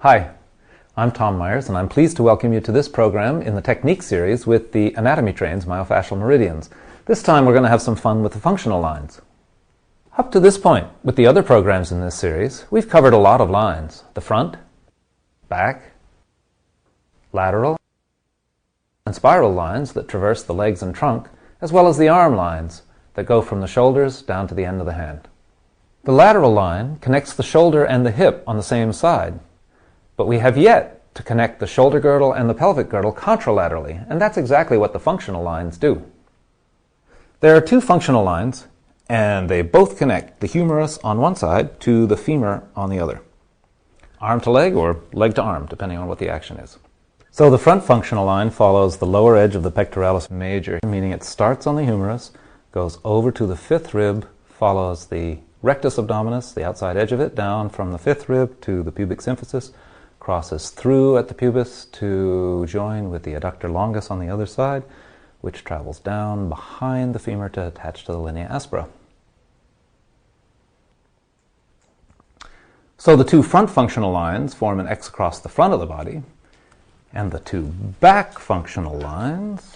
Hi, I'm Tom Myers, and I'm pleased to welcome you to this program in the Technique series with the Anatomy Train's myofascial meridians. This time we're going to have some fun with the functional lines. Up to this point, with the other programs in this series, we've covered a lot of lines. The front, back, lateral, and spiral lines that traverse the legs and trunk, as well as the arm lines that go from the shoulders down to the end of the hand. The lateral line connects the shoulder and the hip on the same side, but we have yet to connect the shoulder girdle and the pelvic girdle contralaterally, and that's exactly what the functional lines do. There are two functional lines, and they both connect the humerus on one side to the femur on the other. Arm to leg or leg to arm, depending on what the action is. So the front functional line follows the lower edge of the pectoralis major, meaning it starts on the humerus, goes over to the fifth rib, follows the rectus abdominis, the outside edge of it, down from the fifth rib to the pubic symphysis, crosses through at the pubis to join with the adductor longus on the other side, which travels down behind the femur to attach to the linea aspera. So the two front functional lines form an X across the front of the body, and the two back functional lines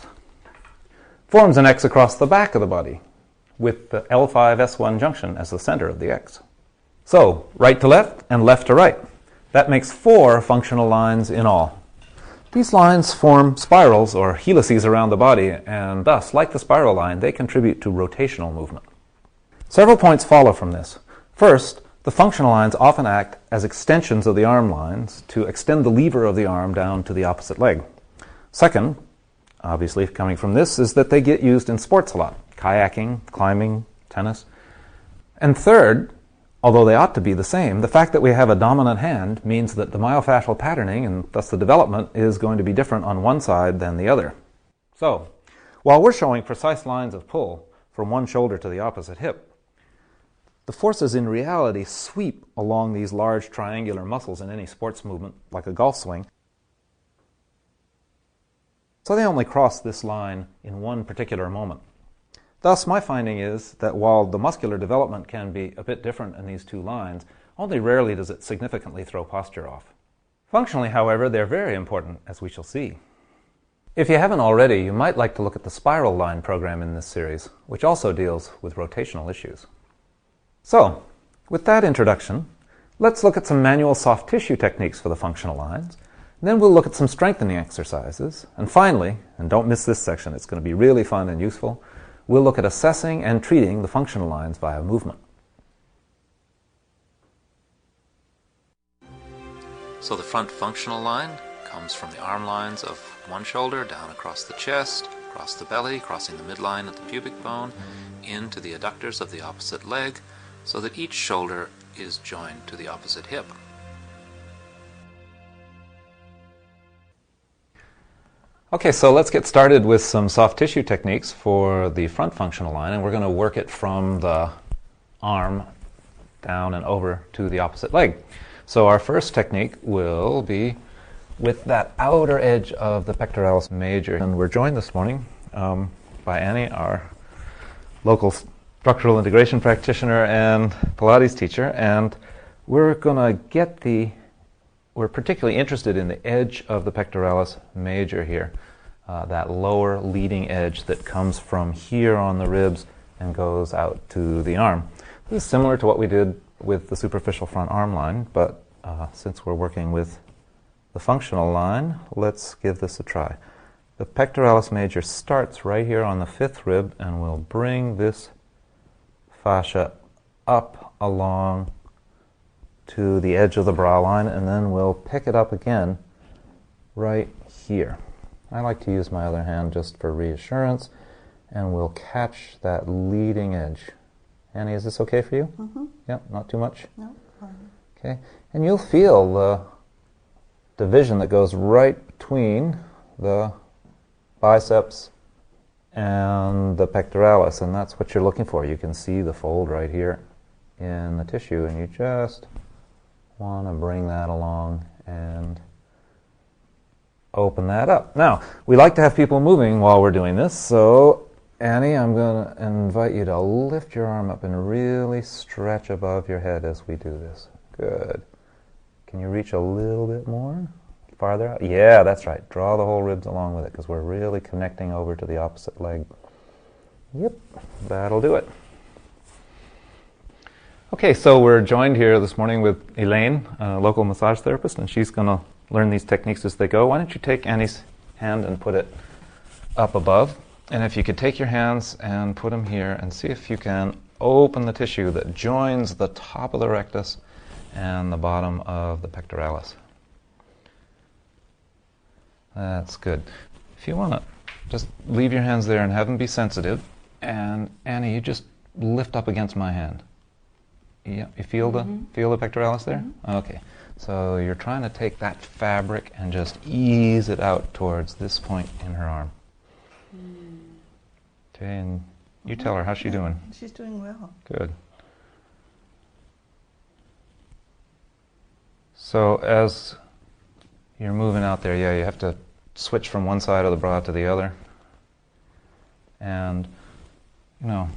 forms an X across the back of the body, with the L5-S1 junction as the center of the X. So, right to left and left to right. That makes 4 functional lines in all. These lines form spirals or helices around the body, and thus, like the spiral line, they contribute to rotational movement. Several points follow from this. First, the functional lines often act as extensions of the arm lines to extend the lever of the arm down to the opposite leg. Second, obviously coming from this, is that they get used in sports a lot. Kayaking, climbing, tennis. And third, although they ought to be the same, the fact that we have a dominant hand means that the myofascial patterning, and thus the development, is going to be different on one side than the other. So, while we're showing precise lines of pull from one shoulder to the opposite hip, the forces in reality sweep along these large triangular muscles in any sports movement, like a golf swing. So they only cross this line in one particular moment. Thus, my finding is that while the muscular development can be a bit different in these two lines, only rarely does it significantly throw posture off. Functionally, however, they're very important, as we shall see. If you haven't already, you might like to look at the spiral line program in this series, which also deals with rotational issues. So, with that introduction, let's look at some manual soft tissue techniques for the functional lines. Then we'll look at some strengthening exercises. And finally, and don't miss this section, it's going to be really fun and useful, we'll look at assessing and treating the functional lines via movement. So the front functional line comes from the arm lines of one shoulder down across the chest, across the belly, crossing the midline at the pubic bone, into the adductors of the opposite leg, so that each shoulder is joined to the opposite hip. Okay, so let's get started with some soft tissue techniques for the front functional line, and we're going to work it from the arm down and over to the opposite leg. So our first technique will be with that outer edge of the pectoralis major. And we're joined this morning by Annie, our local structural integration practitioner and Pilates teacher, and we're particularly interested in the edge of the pectoralis major here, that lower leading edge that comes from here on the ribs and goes out to the arm. This is similar to what we did with the superficial front arm line, but since we're working with the functional line, let's give this a try. The pectoralis major starts right here on the fifth rib, and we'll bring this fascia up along to the edge of the brow line, and then we'll pick it up again right here. I like to use my other hand just for reassurance, and we'll catch that leading edge. Annie, is this okay for you? Mm-hmm. Yeah, not too much? No, fine. Okay, and you'll feel the division that goes right between the biceps and the pectoralis, and that's what you're looking for. You can see the fold right here in the tissue, and you just want to bring that along and open that up. Now, we like to have people moving while we're doing this, so Annie, I'm going to invite you to lift your arm up and really stretch above your head as we do this. Good. Can you reach a little bit more? Farther out? Yeah, that's right. Draw the whole ribs along with it because we're really connecting over to the opposite leg. Yep, that'll do it. Okay, so we're joined here this morning with Elaine, a local massage therapist, and she's going to learn these techniques as they go. Why don't you take Annie's hand and put it up above? And if you could take your hands and put them here and see if you can open the tissue that joins the top of the rectus and the bottom of the pectoralis. That's good. If you want to just leave your hands there and have them be sensitive. And Annie, you just lift up against my hand. Yeah, you feel the pectoralis there? Okay. So you're trying to take that fabric and just ease it out towards this point in her arm. Okay, and you tell her, how's she doing? She's doing well. Good. So as you're moving out there, yeah, you have to switch from one side of the bra to the other. And, you know,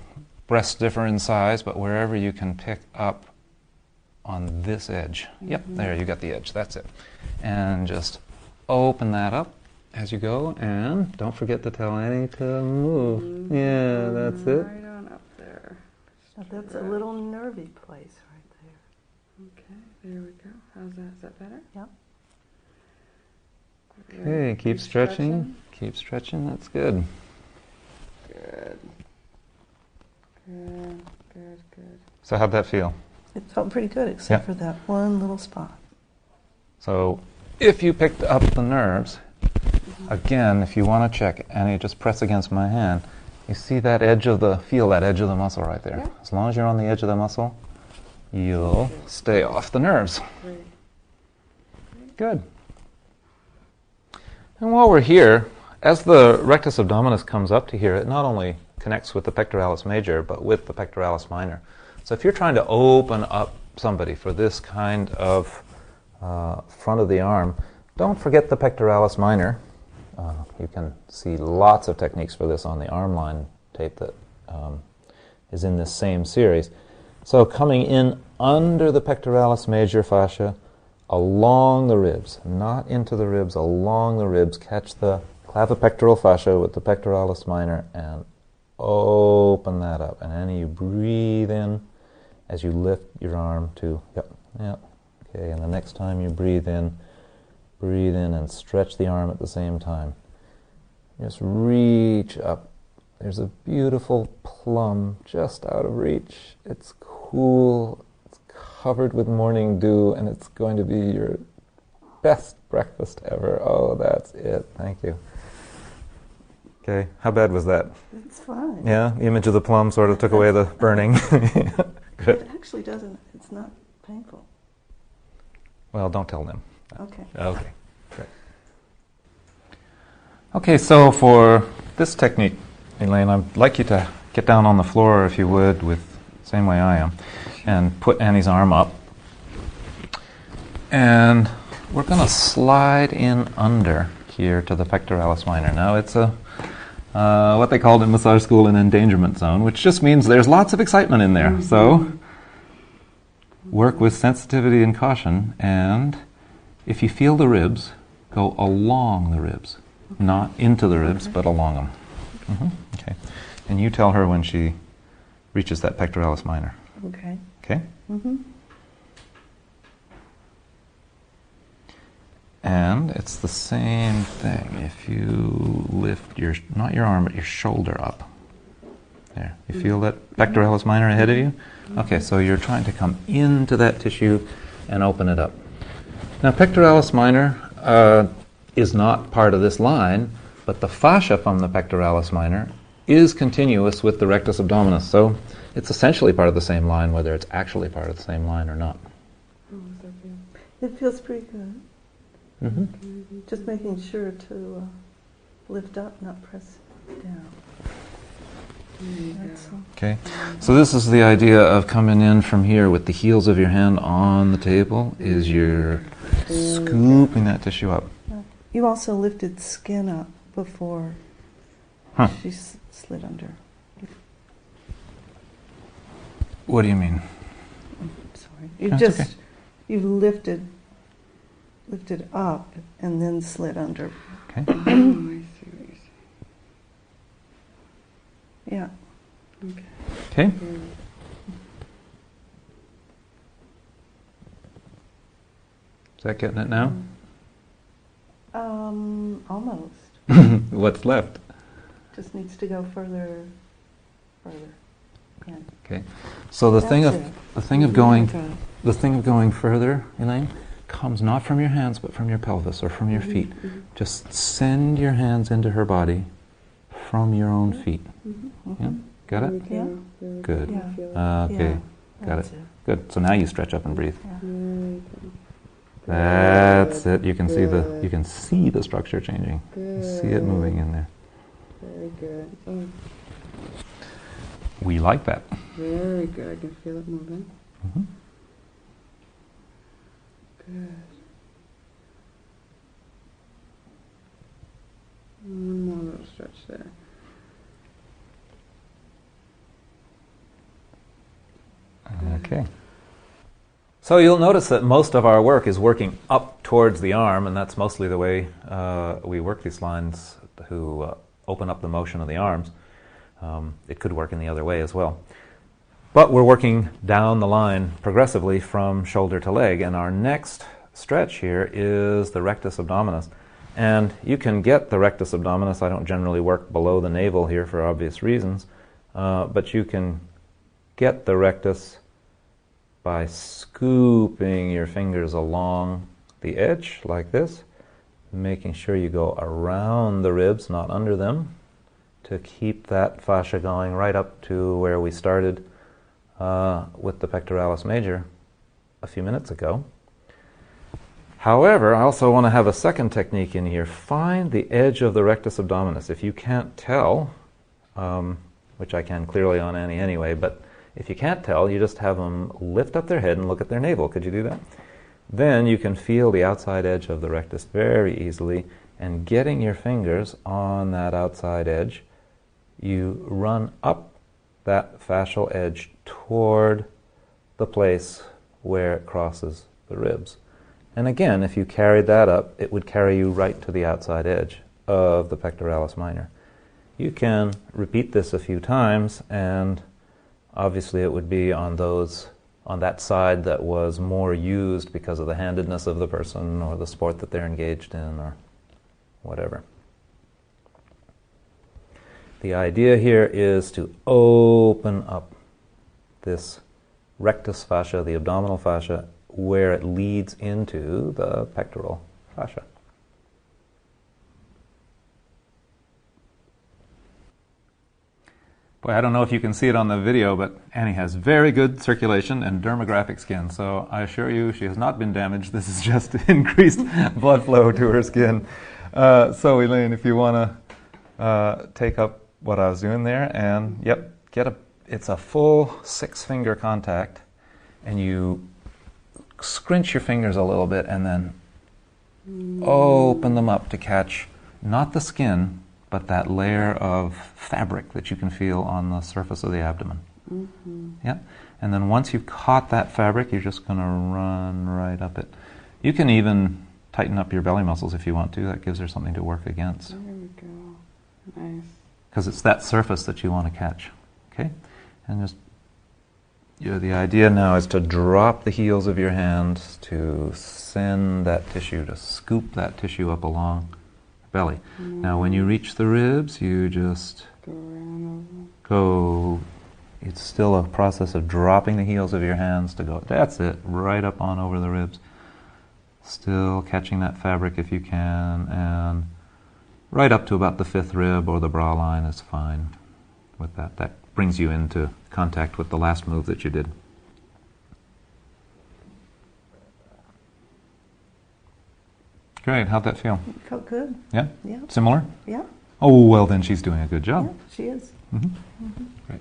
breasts differ in size, but wherever you can pick up on this edge. Yep, there, you got the edge, that's it. And just open that up as you go, and don't forget to tell Annie to move. Yeah, that's it. Right on up there. Now that's a little nervy place right there. Okay, there we go. How's that? Is that better? Yep. Okay, keep stretching. Keep stretching, that's good. Good. Good, good, good. So how'd that feel? It felt pretty good except Yep. for that one little spot. So if you picked up the nerves, again, if you want to check, Annie, just press against my hand. You see that edge of the, feel that edge of the muscle right there. Yeah. As long as you're on the edge of the muscle, you'll stay off the nerves. Great. Good. And while we're here, as the rectus abdominis comes up to here, it not only connects with the pectoralis major, but with the pectoralis minor. So if you're trying to open up somebody for this kind of front of the arm, don't forget the pectoralis minor. You can see lots of techniques for this on the Armline tape that is in this same series. So coming in under the pectoralis major fascia, along the ribs, not into the ribs, along the ribs, catch the clavipectoral fascia with the pectoralis minor and open that up. And then you breathe in as you lift your arm to, yep. Okay, and the next time you breathe in and stretch the arm at the same time. Just reach up. There's a beautiful plum just out of reach. It's cool, it's covered with morning dew, and it's going to be your best breakfast ever. Oh, that's it. Thank you. Okay, how bad was that? It's fine. Yeah, the image of the plum sort of took away the burning. Good. It actually doesn't, it's not painful. Well, don't tell them. Okay. Okay, great. Okay, so for this technique, Elaine, I'd like you to get down on the floor, if you would, with the same way I am, and put Annie's arm up. And we're going to slide in under here to the pectoralis minor. Now, it's a what they called in massage school an endangerment zone, which just means there's lots of excitement in there. So work with sensitivity and caution, and if you feel the ribs, go along the ribs. Not into the ribs, but along them. Okay. And you tell her when she reaches that pectoralis minor. Okay. Okay? And it's the same thing. If you lift your, not your arm, but your shoulder up. There. You feel that pectoralis minor ahead of you? Okay, so you're trying to come into that tissue and open it up. Now, pectoralis minor is not part of this line, but the fascia from the pectoralis minor is continuous with the rectus abdominis. So it's essentially part of the same line, whether it's actually part of the same line or not. It feels pretty good. Just making sure to lift up, not press down. That's all. Okay, so this is the idea of coming in from here with the heels of your hand on the table, is you're scooping that tissue up. You also lifted skin up before she slid under. What do you mean? Sorry. You That's just, okay. you've lifted lifted up and then slid under. Okay. Oh, I see what you're Yeah. saying. Okay. Okay. Good. Is that getting it now? Almost. What's left? Just needs to go further. Yeah. Okay. So the thing That's of it. the thing of going the thing of going further, Elaine, comes not from your hands but from your pelvis or from your feet. Just send your hands into her body from your own feet. Yeah? Got it? Yeah. Good. Yeah. Okay. Yeah, Got it. that's Good. So now you stretch up and breathe. Very good. That's it. You can see Good. the structure changing. You see it Good. moving in there. Very good. Oh, We like that. very good. I can feel it moving. Mhm. Good. One more little stretch there. Okay. So you'll notice that most of our work is working up towards the arm, and that's mostly the way we work these lines to open up the motion of the arms. It could work in the other way as well. But we're working down the line progressively from shoulder to leg, and our next stretch here is the rectus abdominis. And you can get the rectus abdominis. I don't generally work below the navel here for obvious reasons, but you can get the rectus by scooping your fingers along the edge like this, making sure you go around the ribs, not under them, to keep that fascia going right up to where we started with the pectoralis major a few minutes ago. However, I also want to have a second technique in here. Find the edge of the rectus abdominis. If you can't tell, which I can clearly on Annie anyway, but if you can't tell, you just have them lift up their head and look at their navel. Could you do that? Then you can feel the outside edge of the rectus very easily, and getting your fingers on that outside edge, you run up that fascial edge toward the place where it crosses the ribs. And again, if you carried that up, it would carry you right to the outside edge of the pectoralis minor. You can repeat this a few times, and obviously it would be on that side that was more used because of the handedness of the person or the sport that they're engaged in or whatever. The idea here is to open up this rectus fascia, the abdominal fascia, where it leads into the pectoral fascia. Boy, I don't know if you can see it on the video, but Annie has very good circulation and dermographic skin, so I assure you she has not been damaged. This is just increased blood flow to her skin. So Elaine, if you want to take up what I was doing there, and yep, it's a full 6-finger contact, and you scrunch your fingers a little bit and then open them up to catch not the skin, but that layer of fabric that you can feel on the surface of the abdomen. Mm-hmm. Yeah? And then once you've caught that fabric, you're just going to run right up it. You can even tighten up your belly muscles if you want to. That gives her something to work against. There we go. Nice. Because it's that surface that you want to catch. Okay? And just, the idea now is to drop the heels of your hands to send that tissue, to scoop that tissue up along belly. Now when you reach the ribs, you just Go around go, it's still a process of dropping the heels of your hands to go, that's it, right up on over the ribs. Still catching that fabric if you can, and right up to about the 5th rib or the bra line is fine with that. That brings you into contact with the last move that you did. Great, how'd that feel? It felt good. Yeah? Yeah. Similar? Yeah. Oh, well then she's doing a good Yeah, job. she is. Great.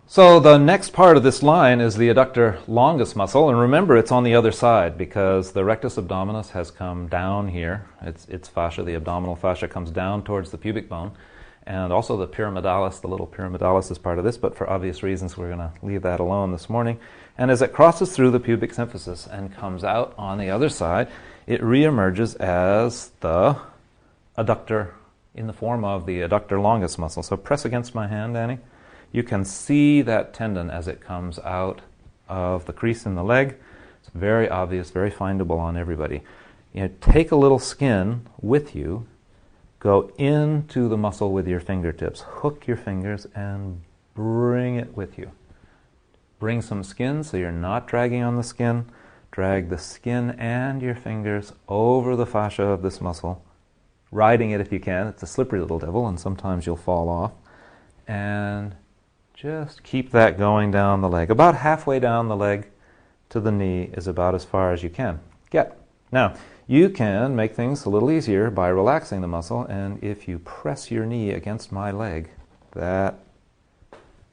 So the next part of this line is the adductor longus muscle, and remember it's on the other side because the rectus abdominis has come down here. Its fascia, the abdominal fascia, comes down towards the pubic bone, and also the pyramidalis. The little pyramidalis is part of this, but for obvious reasons we're going to leave that alone this morning. And as it crosses through the pubic symphysis and comes out on the other side, it reemerges as the adductor in the form of the adductor longus muscle. So press against my hand, Annie. You can see that tendon as it comes out of the crease in the leg. It's very obvious, very findable on everybody. You know, take a little skin with you, go into the muscle with your fingertips, hook your fingers and bring it with you. Bring some skin so you're not dragging on the skin. Drag the skin and your fingers over the fascia of this muscle, riding it if you can. It's a slippery little devil and sometimes you'll fall off. And just keep that going down the leg. About halfway down the leg to the knee is about as far as you can get. Now, you can make things a little easier by relaxing the muscle, and if you press your knee against my leg, that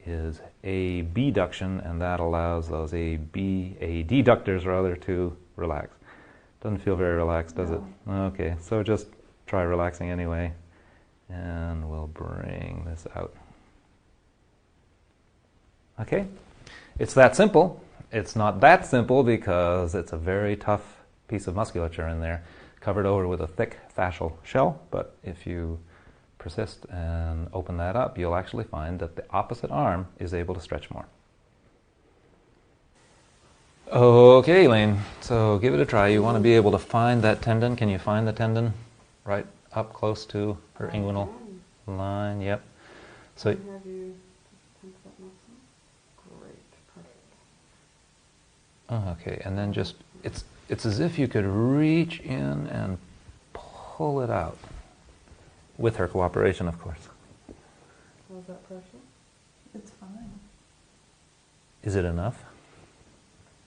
is a abduction, and that allows those adductors rather to relax. Doesn't feel very relaxed, does it? Okay, so just try relaxing anyway, and we'll bring this out. Okay, it's that simple. It's not that simple because it's a very tough piece of musculature in there, covered over with a thick fascial shell, but if you persist and open that up, you'll actually find that the opposite arm is able to stretch more. Okay, Elaine, so give it a try. You want to be able to find that tendon. Can you find the tendon right up close to her inguinal line? Yep. So Have you tense that muscle? Great, perfect. okay, and then just it's as if you could reach in and pull it out, with her cooperation, of course. How's that pressure? It's fine. Is it enough?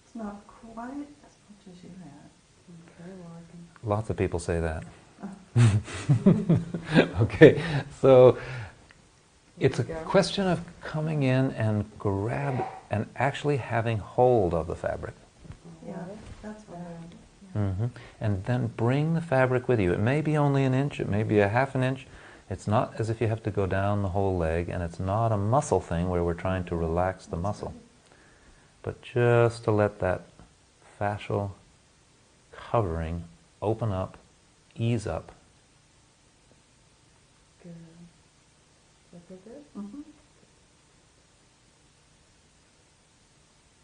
It's not quite as much as you had. Okay, well I can... Lots of people say that. Okay, so it's a question of coming in and grab and actually having hold of the fabric. Yeah, that's what I And then bring the fabric with you. It may be only an inch, it may be a half an inch. It's not as if you have to go down the whole leg, and it's not a muscle thing where we're trying to relax the muscle. But just to let that fascial covering open up, ease up. Good. Is that good? Mm-hmm.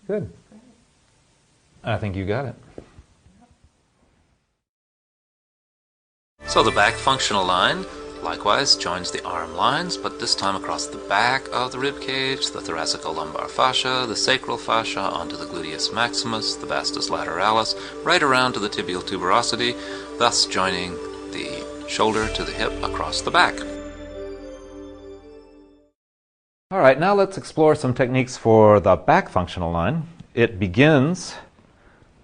Good. Great. I think you got it. So the back functional line likewise joins the arm lines, but this time across the back of the rib cage, the thoracico-lumbar fascia, the sacral fascia onto the gluteus maximus, the vastus lateralis, right around to the tibial tuberosity, thus joining the shoulder to the hip across the back. All right, now let's explore some techniques for the back functional line. It begins,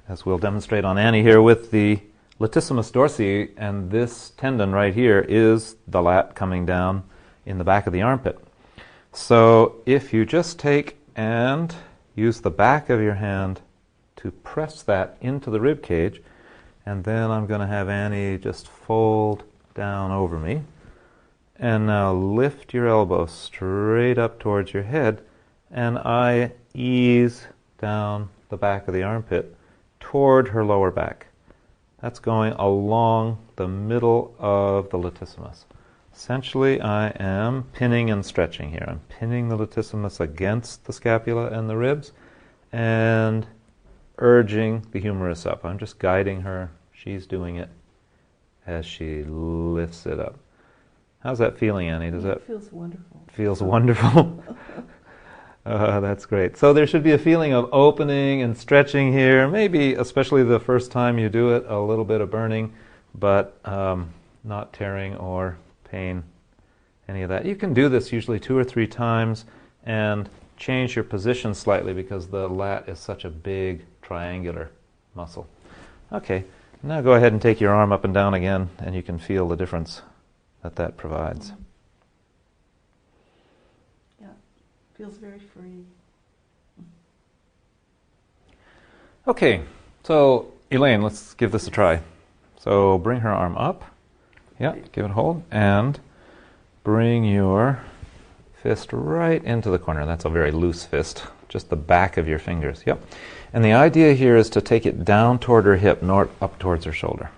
as we'll demonstrate on Annie here, with the latissimus dorsi, and this tendon right here is the lat coming down in the back of the armpit. So if you just take and use the back of your hand to press that into the rib cage, and then I'm going to have Annie just fold down over me. And now lift your elbow straight up towards your head, and I ease down the back of the armpit toward her lower back. That's going along the middle of the latissimus. Essentially, I am pinning and stretching here. I'm pinning the latissimus against the scapula and the ribs and urging the humerus up. I'm just guiding her. She's doing it as she lifts it up. How's that feeling, Annie? Does that It feels wonderful. feels wonderful? That's great. So there should be a feeling of opening and stretching here, maybe especially the first time you do it, a little bit of burning, but not tearing or pain, any of that. You can do this usually 2 or 3 times and change your position slightly because the lat is such a big triangular muscle. Okay, now go ahead and take your arm up and down again, and you can feel the difference that provides. Yeah, feels very free. Okay, so Elaine, let's give this a try. So bring her arm up. Yeah, give it a hold. And bring your fist right into the corner. That's a very loose fist, just the back of your fingers. Yep. And the idea here is to take it down toward her hip, not up towards her shoulder.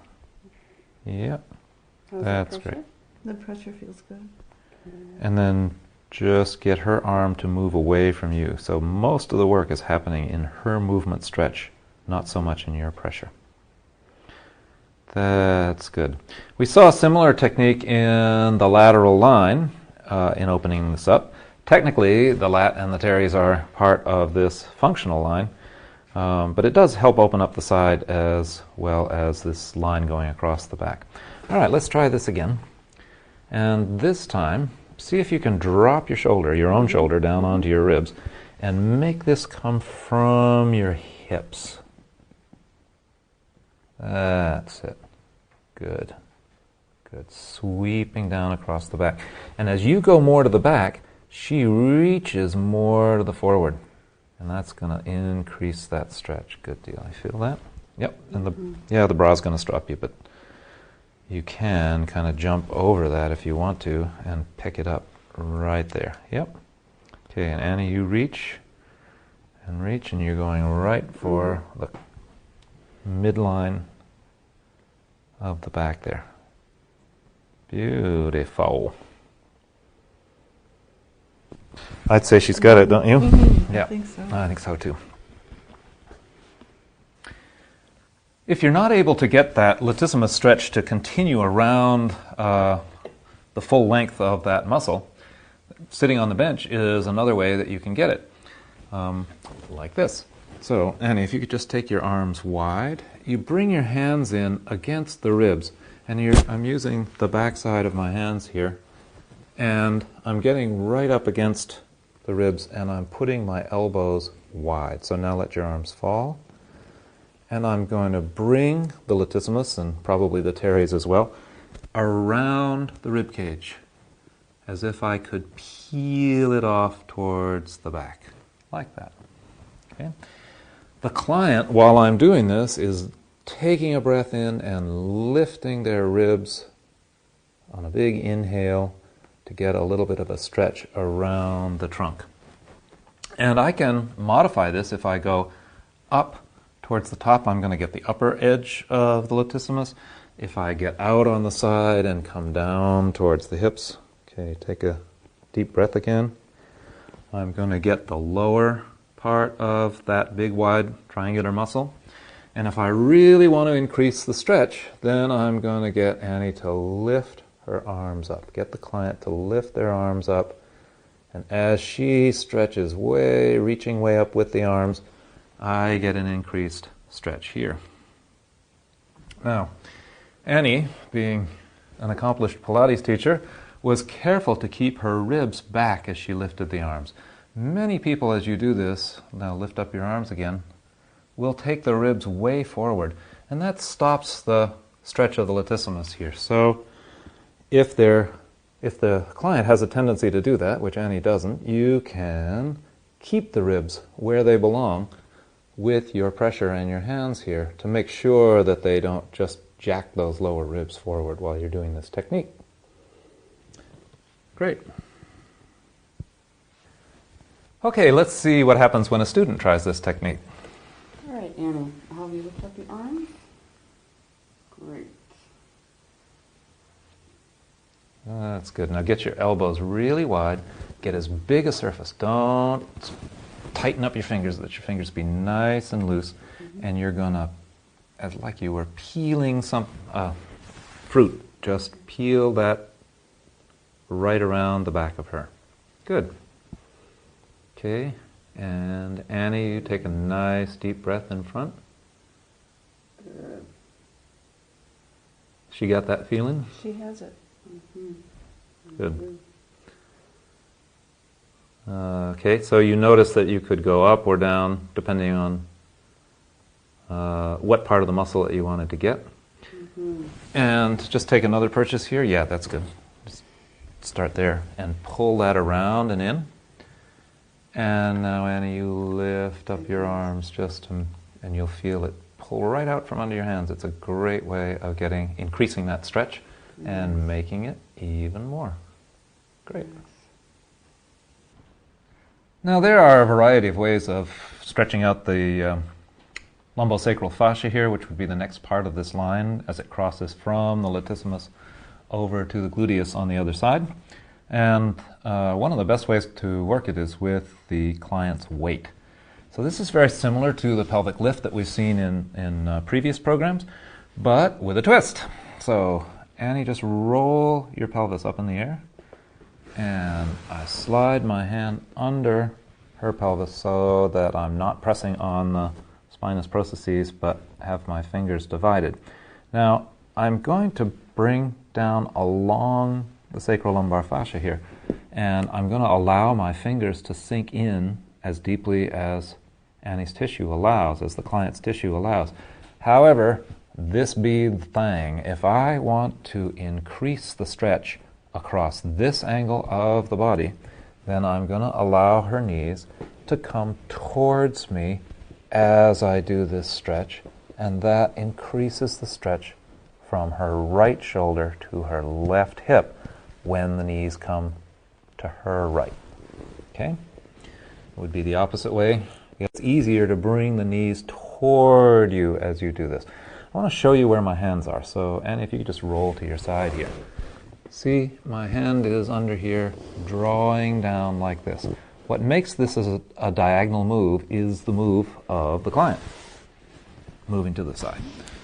Yep. How's That's the pressure? great. The pressure feels good. And then just get her arm to move away from you. So most of the work is happening in her movement stretch, not so much in your pressure. That's good. We saw a similar technique in the lateral line in opening this up. Technically, the lat and the teres are part of this functional line, but it does help open up the side as well as this line going across the back. All right, let's try this again. And this time, see if you can drop your shoulder, your own shoulder, down onto your ribs and make this come from your hips. That's it. Good. Good. Sweeping down across the back. And as you go more to the back, she reaches more to the forward. And that's going to increase that stretch. Good deal. You feel that? Yep. And the bra's going to strap you, but you can kind of jump over that if you want to and pick it up right there. Yep. Okay, and Annie, you reach, and you're going right for the midline of the back there. Beautiful. I'd say she's got it, don't you? I think so. I think so too. If you're not able to get that latissimus stretch to continue around the full length of that muscle, sitting on the bench is another way that you can get it, like this. So, Annie, if you could just take your arms wide, you bring your hands in against the ribs, and I'm using the back side of my hands here, and I'm getting right up against the ribs, and I'm putting my elbows wide. So now let your arms fall. And I'm going to bring the latissimus, and probably the teres as well, around the rib cage, as if I could peel it off towards the back, like that. Okay? The client, while I'm doing this, is taking a breath in and lifting their ribs on a big inhale to get a little bit of a stretch around the trunk. And I can modify this. If I go up towards the top, I'm going to get the upper edge of the latissimus. If I get out on the side and come down towards the hips, okay, take a deep breath again. I'm going to get the lower part of that big wide triangular muscle. And if I really want to increase the stretch, then I'm going to get Annie to lift her arms up. Get the client to lift their arms up. And as she stretches reaching way up with the arms, I get an increased stretch here. Now, Annie, being an accomplished Pilates teacher, was careful to keep her ribs back as she lifted the arms. Many people, as you do this, now lift up your arms again, will take the ribs way forward, and that stops the stretch of the latissimus here. So if the client has a tendency to do that, which Annie doesn't, you can keep the ribs where they belong with your pressure and your hands here to make sure that they don't just jack those lower ribs forward while you're doing this technique. Great. Okay, let's see what happens when a student tries this technique. All right, Annie, how have you lift up your arms? Great. That's good. Now get your elbows really wide. Get as big a surface. Don't tighten up your fingers, let your fingers be nice and loose. And you're going to, as like you were peeling some fruit, just peel that right around the back of her. Good. Okay, and Annie, you take a nice deep breath in front. Good. She got that feeling? She has it. Good. Okay, so you notice that you could go up or down depending on what part of the muscle that you wanted to get. And just take another purchase here. Yeah, that's good. Just start there and pull that around and in. And now, Annie, you lift up your arms and you'll feel it pull right out from under your hands. It's a great way of increasing that stretch and making it even more. Great. Now there are a variety of ways of stretching out the lumbosacral fascia here, which would be the next part of this line as it crosses from the latissimus over to the gluteus on the other side. And one of the best ways to work it is with the client's weight. So this is very similar to the pelvic lift that we've seen in previous programs, but with a twist. So Annie, just roll your pelvis up in the air, and I slide my hand under her pelvis so that I'm not pressing on the spinous processes but have my fingers divided. Now I'm going to bring down along the sacrolumbar fascia here, and I'm going to allow my fingers to sink in as deeply as Annie's tissue allows, as the client's tissue allows. However, this be the thing. If I want to increase the stretch across this angle of the body, then I'm going to allow her knees to come towards me as I do this stretch, and that increases the stretch from her right shoulder to her left hip when the knees come to her right. Okay? It would be the opposite way. It's easier to bring the knees toward you as you do this. I want to show you where my hands are. So, Annie, if you could just roll to your side here. See, my hand is under here, drawing down like this. What makes this as a diagonal move is the move of the client, moving to the side.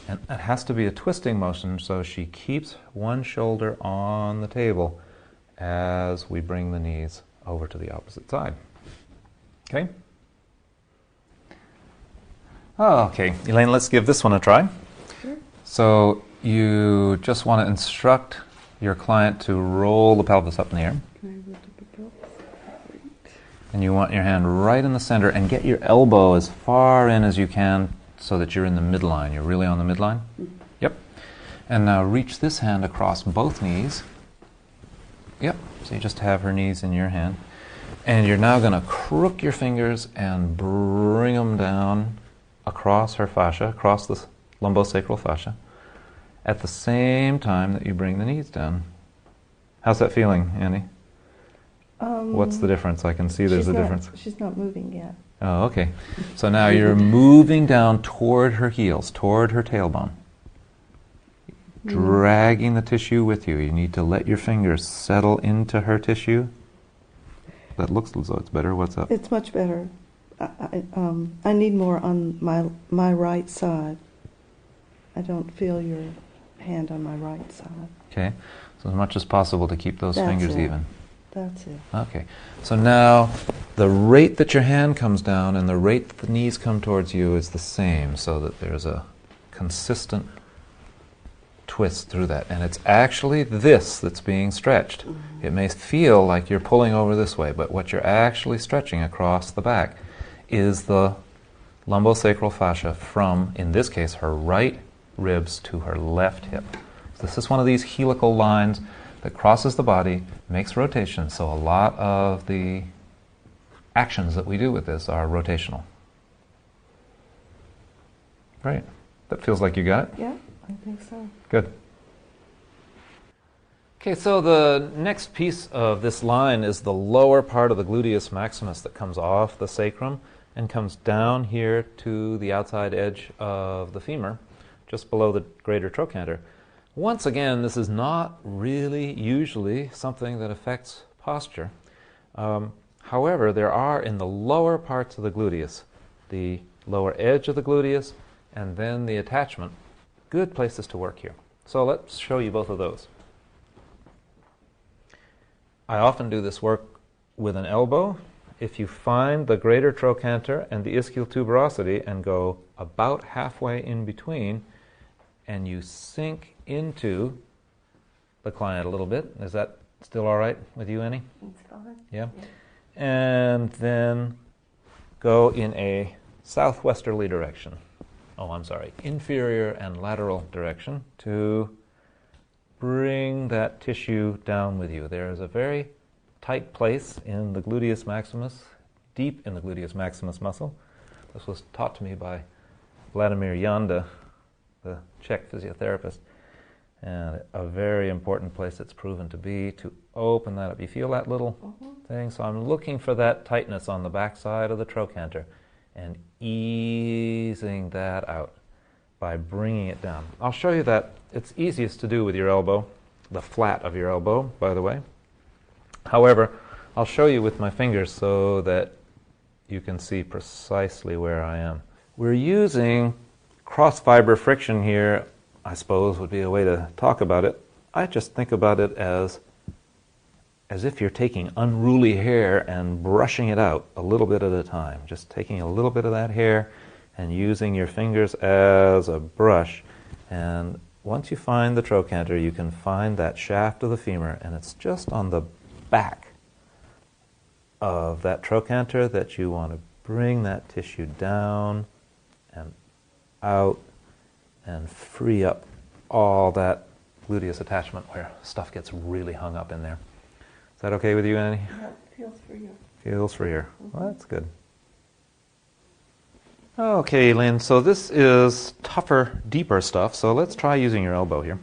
And it has to be a twisting motion, so she keeps one shoulder on the table as we bring the knees over to the opposite side. Okay? Okay, Elaine, let's give this one a try. Sure. So you just want to instruct your client to roll the pelvis up in the air. Can I lift up the pelvis? Great. And you want your hand right in the center and get your elbow as far in as you can so that you're in the midline. You're really on the midline? Mm-hmm. Yep. And now reach this hand across both knees. Yep. So you just have her knees in your hand. And you're now going to crook your fingers and bring them down across her fascia, across the lumbosacral fascia, at the same time that you bring the knees down. How's that feeling, Annie? What's the difference? I can see there's a difference. She's not moving yet. Oh, okay. So now you're moving down toward her heels, toward her tailbone, dragging the tissue with you. You need to let your fingers settle into her tissue. That looks as though it's better. What's up? It's much better. I need more on my right side. I don't feel your hand on my right side. Okay. So as much as possible to keep those That's fingers it. even. That's it. Okay. So now the rate that your hand comes down and the rate that the knees come towards you is the same, so that there's a consistent twist through that. And it's actually this that's being stretched. Mm-hmm. It may feel like you're pulling over this way, but what you're actually stretching across the back is the lumbosacral fascia from, in this case, her right ribs to her left hip. So this is one of these helical lines that crosses the body, makes rotation, so a lot of the actions that we do with this are rotational. Great. That feels like you got it? Yeah, I think so. Good. Okay, so the next piece of this line is the lower part of the gluteus maximus that comes off the sacrum and comes down here to the outside edge of the femur, just below the greater trochanter. Once again, this is not really usually something that affects posture. However, there are in the lower parts of the gluteus, the lower edge of the gluteus, and then the attachment, good places to work here. So let's show you both of those. I often do this work with an elbow. If you find the greater trochanter and the ischial tuberosity and go about halfway in between, and you sink into the client a little bit. Is that still all right with you, Annie? It's fine. Yeah? And then go in a southwesterly direction. Oh, I'm sorry, inferior and lateral direction to bring that tissue down with you. There is a very tight place in the gluteus maximus, deep in the gluteus maximus muscle. This was taught to me by Vladimir Janda, the Czech physiotherapist, and a very important place it's proven to be to open that up. You feel that little thing? So I'm looking for that tightness on the back side of the trochanter and easing that out by bringing it down. I'll show you that. It's easiest to do with your elbow, the flat of your elbow, by the way. However, I'll show you with my fingers so that you can see precisely where I am. We're using cross-fiber friction here, I suppose would be a way to talk about it. I just think about it as if you're taking unruly hair and brushing it out a little bit at a time. Just taking a little bit of that hair and using your fingers as a brush. And once you find the trochanter, you can find that shaft of the femur, and it's just on the back of that trochanter that you want to bring that tissue down and out and free up all that gluteus attachment where stuff gets really hung up in there. Is that okay with you, Annie? Yeah, it feels freer. Feels freer. Well, that's good. Okay, Lynn, so this is tougher, deeper stuff, so let's try using your elbow here,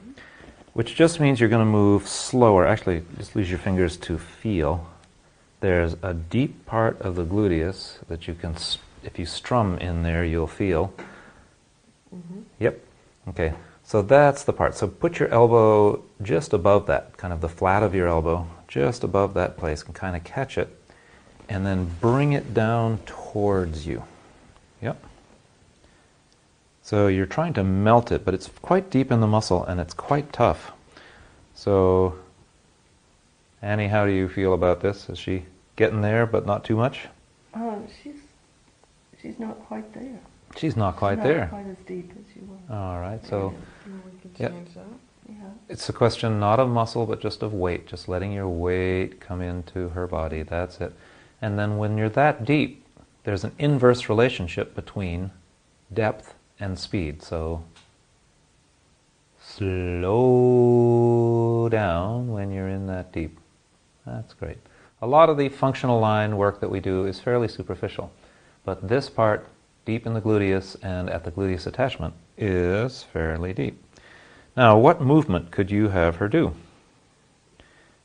which just means you're going to move slower. Actually, just use your fingers to feel. There's a deep part of the gluteus that you can, if you strum in there, you'll feel. Yep. Okay, so that's the part. So put your elbow just above that, kind of the flat of your elbow, just above that place, and kind of catch it, and then bring it down towards you. Yep. So you're trying to melt it, but it's quite deep in the muscle, and it's quite tough. So, Annie, how do you feel about this? Is she getting there, but not too much? She's not quite there. She's not quite there. Not quite as deep as you were. All right, so We can yeah. change that. Yeah. It's a question not of muscle, but just of weight, just letting your weight come into her body, that's it. And then when you're that deep, there's an inverse relationship between depth and speed. So slow down when you're in that deep. That's great. A lot of the functional line work that we do is fairly superficial, but this part, deep in the gluteus and at the gluteus attachment, is fairly deep. Now, what movement could you have her do?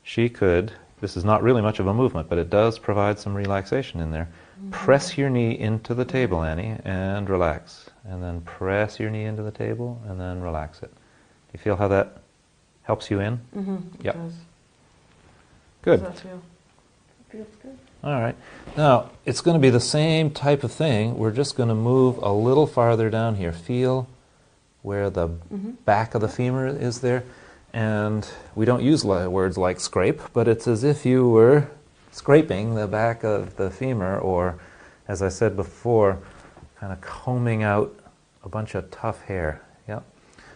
She could, this is not really much of a movement, but it does provide some relaxation in there. Press your knee into the table, Annie, and relax. And then press your knee into the table, and then relax it. Do you feel how that helps you in? It Yep. does. Good. Does that feel? Feels good. All right. Now, it's going to be the same type of thing. We're just going to move a little farther down here. Feel where the back of the femur is there. And we don't use words like scrape, but it's as if you were scraping the back of the femur, or, as I said before, kind of combing out a bunch of tough hair. Yep.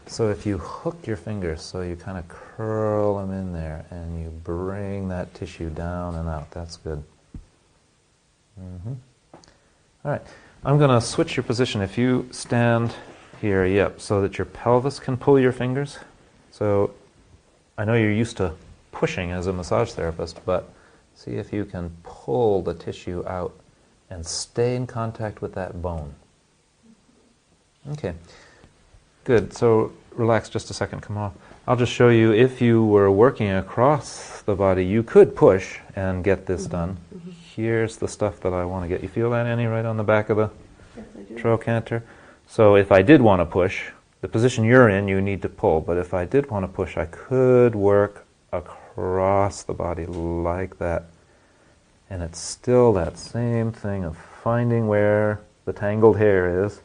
So if you hook your fingers, so you kind of curl them in there, and you bring that tissue down and out. That's good. All right. I'm going to switch your position. If you stand here, yep, so that your pelvis can pull your fingers. So I know you're used to pushing as a massage therapist, but see if you can pull the tissue out and stay in contact with that bone. Okay, good. So relax just a second, come off. I'll just show you, if you were working across the body, you could push and get this done. Here's the stuff that I want to get. You feel that, Annie, right on the back of the Yes, I do. trochanter? So if I did want to push, the position you're in, you need to pull. But if I did want to push, I could work across the body like that. And it's still that same thing of finding where the tangled hair is,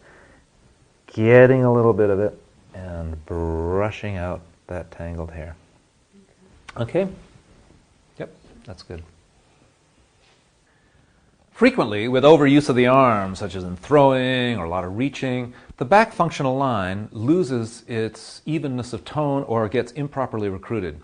getting a little bit of it, and brushing out that tangled hair. Okay? Yep, that's good. Frequently, with overuse of the arm, such as in throwing or a lot of reaching, the back functional line loses its evenness of tone or gets improperly recruited.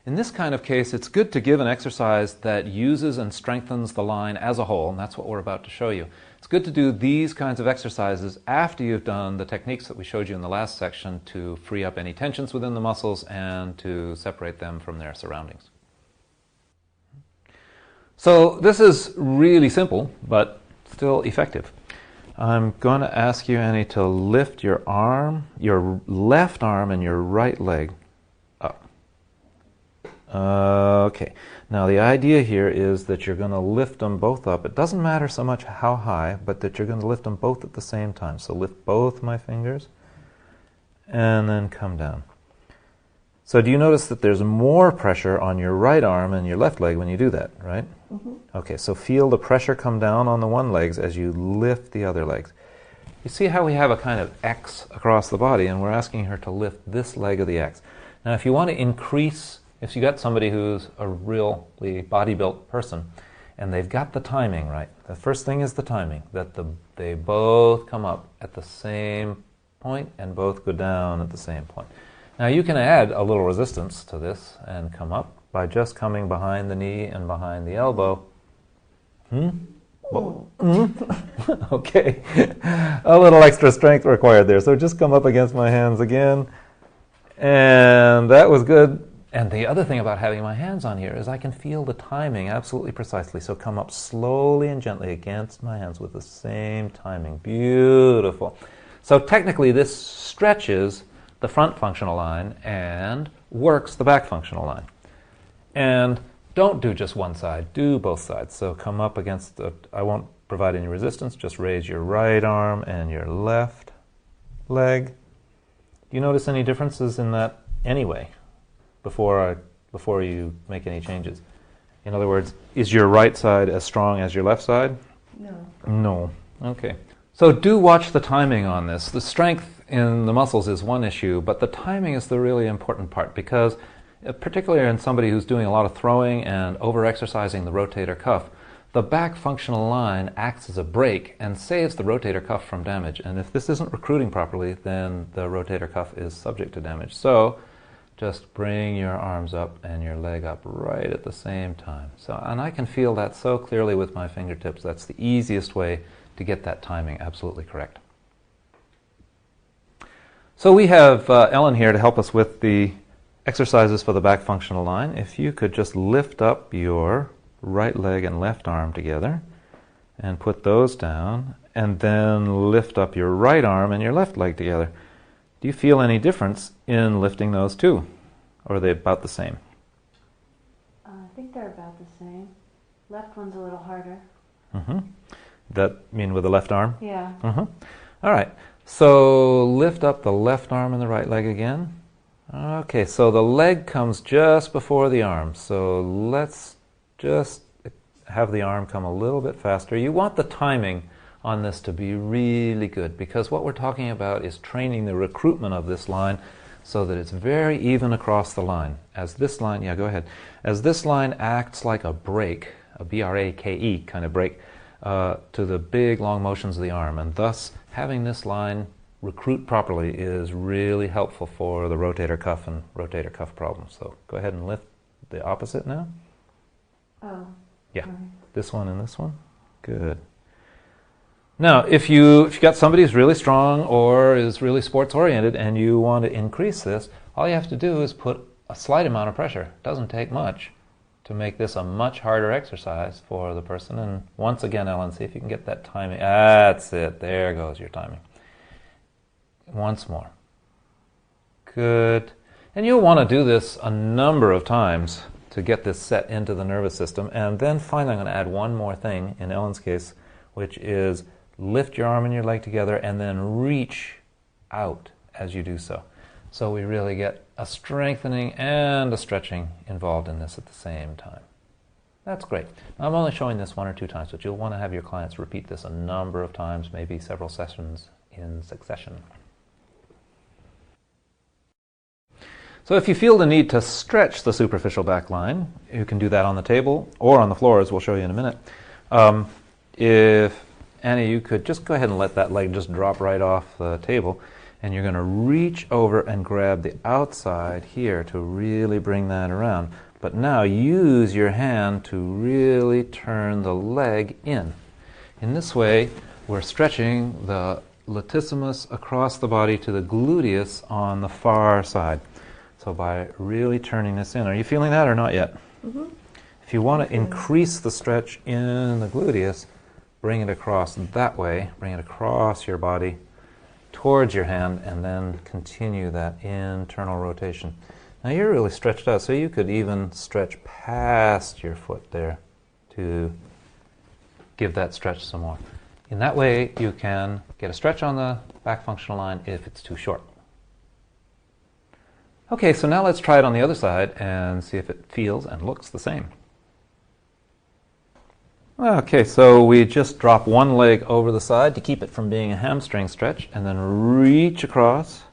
In this kind of case, it's good to give an exercise that uses and strengthens the line as a whole, and that's what we're about to show you. It's good to do these kinds of exercises after you've done the techniques that we showed you in the last section to free up any tensions within the muscles and to separate them from their surroundings. So this is really simple, but still effective. I'm going to ask you, Annie, to lift your arm, your left arm and your right leg up. Okay, now the idea here is that you're going to lift them both up. It doesn't matter so much how high, but that you're going to lift them both at the same time. So lift both my fingers and then come down. So do you notice that there's more pressure on your right arm and your left leg when you do that, right? Mm-hmm. Okay, so feel the pressure come down on the one legs as you lift the other legs. You see how we have a kind of X across the body, and we're asking her to lift this leg of the X. Now, if you want to increase, if you got somebody who's a really body-built person, and they've got the timing right, the first thing is the timing, that they both come up at the same point and both go down at the same point. Now, you can add a little resistance to this and come up by just coming behind the knee and behind the elbow. Okay, a little extra strength required there. So just come up against my hands again, and that was good. And the other thing about having my hands on here is I can feel the timing absolutely precisely. So come up slowly and gently against my hands with the same timing. Beautiful. So technically this stretches the front functional line and works the back functional line. And don't do just one side, do both sides. So come up against I won't provide any resistance, just raise your right arm and your left leg. Do you notice any differences in that anyway before you make any changes? In other words, is your right side as strong as your left side? No. No. Okay. So do watch the timing on this. The strength in the muscles is one issue, but the timing is the really important part, because particularly in somebody who's doing a lot of throwing and over-exercising the rotator cuff, the back functional line acts as a brake and saves the rotator cuff from damage. And if this isn't recruiting properly, then the rotator cuff is subject to damage. So just bring your arms up and your leg up right at the same time. And I can feel that so clearly with my fingertips. That's the easiest way to get that timing absolutely correct. So we have Ellen here to help us with the exercises for the back functional line. If you could just lift up your right leg and left arm together and put those down, and then lift up your right arm and your left leg together. Do you feel any difference in lifting those two? Or are they about the same? I think they're about the same. Left one's a little harder. Mm-hmm. That mean with the left arm? Yeah. Mm-hmm. All right. So lift up the left arm and the right leg again. Okay, so the leg comes just before the arm. So let's just have the arm come a little bit faster. You want the timing on this to be really good, because what we're talking about is training the recruitment of this line so that it's very even across the line. As this line, yeah, go ahead. As this line acts like a brake, a B-R-A-K-E kind of brake, to the big long motions of the arm, and thus having this line recruit properly is really helpful for the rotator cuff and rotator cuff problems. So go ahead and lift the opposite now. Oh. Yeah, Right. this one and this one. Good. Now, if you got somebody who's really strong or is really sports oriented and you want to increase this, all you have to do is put a slight amount of pressure. It doesn't take much to make this a much harder exercise for the person. And once again, Ellen, see if you can get that timing. That's it. There goes your timing. Once more. Good. And you'll want to do this a number of times to get this set into the nervous system. And then finally, I'm going to add one more thing in Ellen's case, which is lift your arm and your leg together and then reach out as you do so. So we really get a strengthening and a stretching involved in this at the same time. That's great. I'm only showing this one or two times, but you'll want to have your clients repeat this a number of times, maybe several sessions in succession. So if you feel the need to stretch the superficial back line, you can do that on the table or on the floor, as we'll show you in a minute. If Annie, you could just go ahead and let that leg just drop right off the table, and you're going to reach over and grab the outside here to really bring that around. But now use your hand to really turn the leg in. In this way, we're stretching the latissimus across the body to the gluteus on the far side. So by really turning this in, are you feeling that or not yet? Mm-hmm. If you want to increase the stretch in the gluteus, bring it across that way, bring it across your body towards your hand, and then continue that internal rotation. Now you're really stretched out, so you could even stretch past your foot there to give that stretch some more. In that way, you can get a stretch on the back functional line if it's too short. Okay, so now let's try it on the other side and see if it feels and looks the same. Okay, so we just drop one leg over the side to keep it from being a hamstring stretch, and then reach across